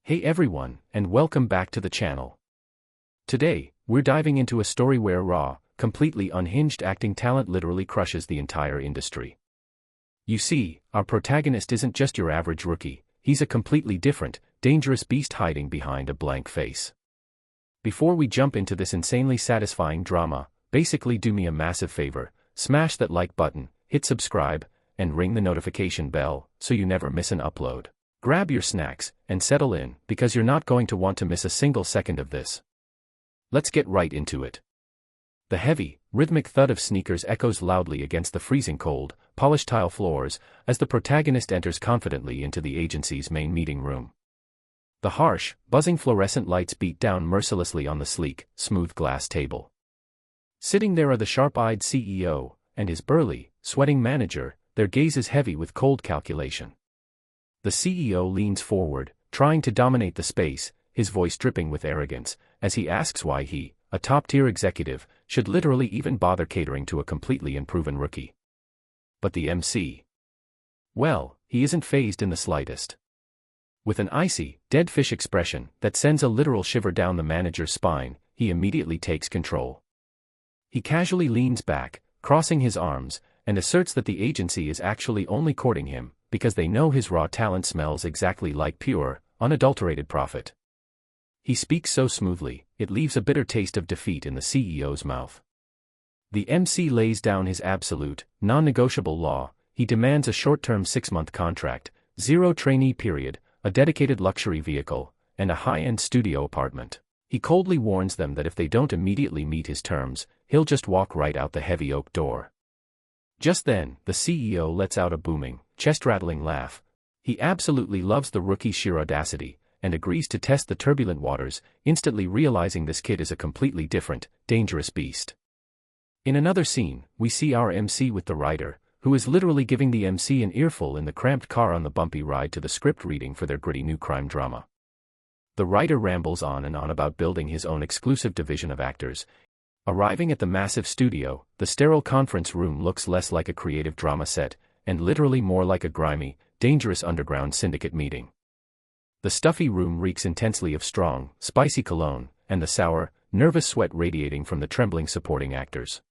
Hey everyone, and welcome back to the channel. Today, we're diving into a story where raw, completely unhinged acting talent literally crushes the entire industry. You see, our protagonist isn't just your average rookie, he's a completely different, dangerous beast hiding behind a blank face. Before we jump into this insanely satisfying drama, basically do me a massive favor, smash that like button, hit subscribe, and ring the notification bell, so you never miss an upload. Grab your snacks, and settle in, because you're not going to want to miss a single second of this. Let's get right into it. The heavy, rhythmic thud of sneakers echoes loudly against the freezing cold, polished tile floors, as the protagonist enters confidently into the agency's main meeting room. The harsh, buzzing fluorescent lights beat down mercilessly on the sleek, smooth glass table. Sitting there are the sharp-eyed CEO, and his burly, sweating manager, their gazes heavy with cold calculation. The CEO leans forward, trying to dominate the space, his voice dripping with arrogance, as he asks why he, a top-tier executive, should literally even bother catering to a completely unproven rookie. But the MC? Well, he isn't fazed in the slightest. With an icy, dead fish expression that sends a literal shiver down the manager's spine, he immediately takes control. He casually leans back, crossing his arms, and asserts that the agency is actually only courting him, because they know his raw talent smells exactly like pure, unadulterated profit. He speaks so smoothly, it leaves a bitter taste of defeat in the CEO's mouth. The MC lays down his absolute, non-negotiable law. He demands a short-term 6-month contract, 0 trainee period, a dedicated luxury vehicle, and a high-end studio apartment. He coldly warns them that if they don't immediately meet his terms, he'll just walk right out the heavy oak door. Just then, the CEO lets out a booming, chest-rattling laugh. He absolutely loves the rookie's sheer audacity, and agrees to test the turbulent waters, instantly realizing this kid is a completely different, dangerous beast. In another scene, we see our MC with the writer, who is literally giving the MC an earful in the cramped car on the bumpy ride to the script reading for their gritty new crime drama. The writer rambles on and on about building his own exclusive division of actors. Arriving at the massive studio, the sterile conference room looks less like a creative drama set, and literally more like a grimy, dangerous underground syndicate meeting. The stuffy room reeks intensely of strong, spicy cologne, and the sour, nervous sweat radiating from the trembling supporting actors.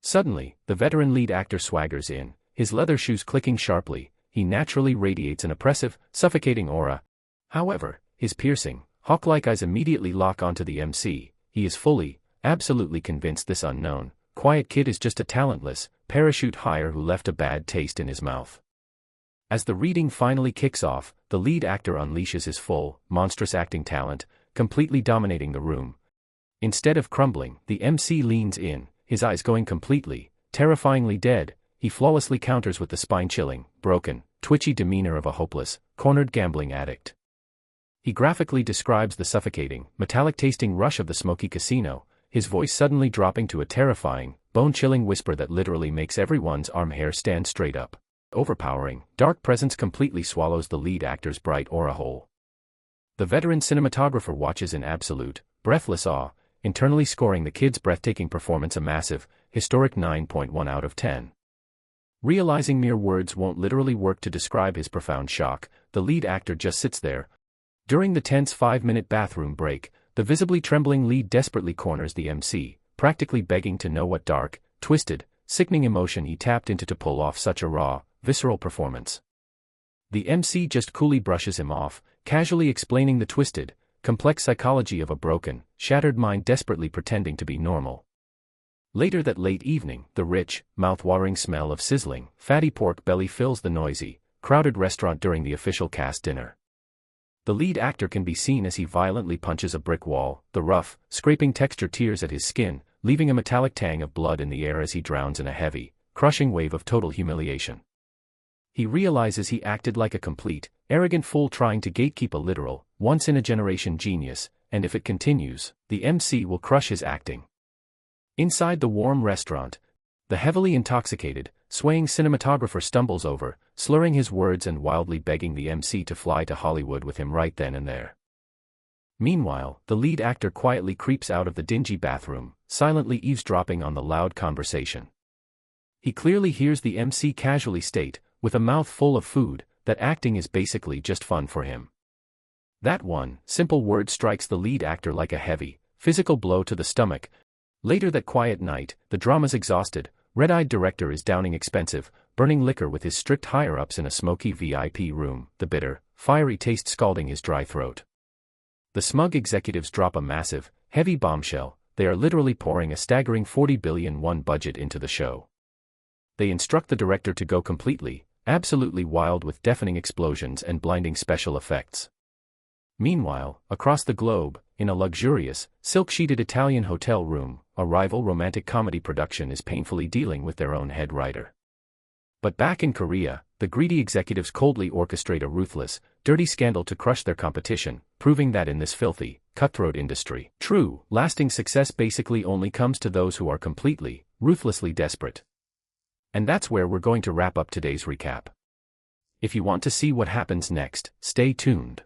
Suddenly, the veteran lead actor swaggers in, his leather shoes clicking sharply. He naturally radiates an oppressive, suffocating aura. However, his piercing, hawk-like eyes immediately lock onto the MC. He is fully, absolutely convinced this unknown, quiet kid is just a talentless, parachute hire who left a bad taste in his mouth. As the reading finally kicks off, the lead actor unleashes his full, monstrous acting talent, completely dominating the room. Instead of crumbling, the MC leans in, his eyes going completely, terrifyingly dead. He flawlessly counters with the spine-chilling, broken, twitchy demeanor of a hopeless, cornered gambling addict. He graphically describes the suffocating, metallic-tasting rush of the smoky casino, his voice suddenly dropping to a terrifying, bone-chilling whisper that literally makes everyone's arm hair stand straight up. Overpowering, dark presence completely swallows the lead actor's bright aura whole. The veteran cinematographer watches in absolute, breathless awe, internally scoring the kid's breathtaking performance a massive, historic 9.1 out of 10. Realizing mere words won't literally work to describe his profound shock, the lead actor just sits there. During the tense 5-minute bathroom break, the visibly trembling lead desperately corners the MC, practically begging to know what dark, twisted, sickening emotion he tapped into to pull off such a raw, visceral performance. The MC just coolly brushes him off, casually explaining the twisted, complex psychology of a broken, shattered mind desperately pretending to be normal. Later that late evening, the rich, mouth-watering smell of sizzling, fatty pork belly fills the noisy, crowded restaurant during the official cast dinner. The lead actor can be seen as he violently punches a brick wall, the rough, scraping texture tears at his skin, leaving a metallic tang of blood in the air as he drowns in a heavy, crushing wave of total humiliation. He realizes he acted like a complete, arrogant fool trying to gatekeep a literal, once-in-a-generation genius, and if it continues, the MC will crush his acting. Inside the warm restaurant, the heavily intoxicated, swaying cinematographer stumbles over, slurring his words and wildly begging the MC to fly to Hollywood with him right then and there. Meanwhile, the lead actor quietly creeps out of the dingy bathroom, silently eavesdropping on the loud conversation. He clearly hears the MC casually state, with a mouth full of food, that acting is basically just fun for him. That one simple word strikes the lead actor like a heavy, physical blow to the stomach. Later that quiet night, the drama's exhausted, red-eyed director is downing expensive, burning liquor with his strict higher-ups in a smoky VIP room, the bitter, fiery taste scalding his dry throat. The smug executives drop a massive, heavy bombshell. They are literally pouring a staggering 40 billion won budget into the show. They instruct the director to go completely, absolutely wild with deafening explosions and blinding special effects. Meanwhile, across the globe, in a luxurious, silk-sheeted Italian hotel room, a rival romantic comedy production is painfully dealing with their own head writer. But back in Korea, the greedy executives coldly orchestrate a ruthless, dirty scandal to crush their competition, proving that in this filthy, cutthroat industry, true, lasting success basically only comes to those who are completely, ruthlessly desperate. And that's where we're going to wrap up today's recap. If you want to see what happens next, stay tuned.